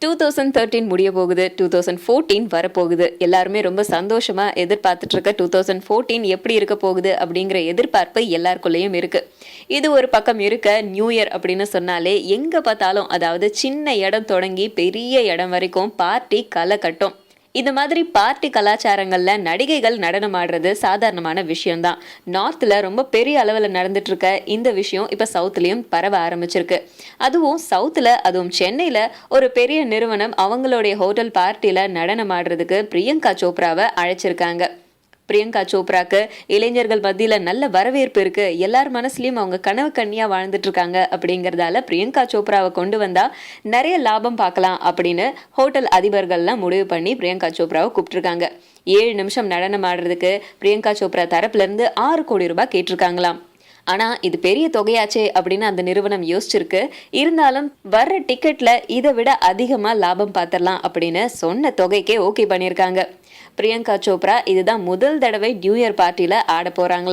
2013 முடிய போகுது. 2014 வரப்போகுது. எல்லாருமே ரொம்ப சந்தோஷமா எதிர்பார்த்துட்டு இருக்க 2014 எப்படி இருக்க போகுது அப்படிங்கிற எதிர்பார்ப்பு எல்லாருக்குள்ளேயும் இருக்கு. இது ஒரு பக்கம் இருக்க, நியூ இயர் அப்படின்னு சொன்னாலே எங்க பார்த்தாலும், அதாவது சின்ன இடம் தொடங்கி பெரிய இடம் வரைக்கும் பார்ட்டி களை கட்டும். இந்த மாதிரி பார்ட்டி கலாச்சாரங்கள்ல நடிகைகள் நடனம் ஆடுறது சாதாரணமான விஷயம்தான். நார்த்ல ரொம்ப பெரிய அளவுல நடந்துட்டு இருக்க இந்த விஷயம் இப்ப சவுத்லயும் பரவ ஆரம்பிச்சிருக்கு. அதுவும் சவுத்ல, அதுவும் சென்னையில ஒரு பெரிய நிறுவனம் அவங்களுடைய ஹோட்டல் பார்ட்டில நடனம் ஆடுறதுக்கு பிரியங்கா சோப்ராவை அழைச்சிருக்காங்க. பிரியங்கா சோப்ராக்கு இளைஞர்கள் மத்தியில நல்ல வரவேற்பு இருக்கு, எல்லார் மனசுலயும் அவங்க கனவு கன்னியா வாழ்ந்துட்டு இருக்காங்க அப்படிங்கறதால பிரியங்கா சோப்ராவை கொண்டு வந்தா நிறைய லாபம் பார்க்கலாம் அப்படின்னு ஹோட்டல் அதிபர்கள்லாம் முடிவு பண்ணி பிரியங்கா சோப்ராவை கூப்பிட்டுருக்காங்க. 7 நிமிஷம் நடனம் ஆடுறதுக்கு பிரியங்கா சோப்ரா தரப்புல இருந்து 6 கோடி ரூபாய் கேட்டிருக்காங்களாம். ஆனா இது பெரிய தொகையாச்சே அப்படின்னு அந்த நிறுவனம் யோசிச்சிருக்கு. இருந்தாலும் வர்ற டிக்கெட்ல இதை விட அதிகமா லாபம் பார்த்திடலாம் அப்படின்னு சொன்ன தொகைக்கே ஓகே பண்ணியிருக்காங்க. பிரியங்கா சோப்ரா இதுதான் முதல் தடவை நியூ இயர் பார்ட்டில ஆட போறாங்களாம்.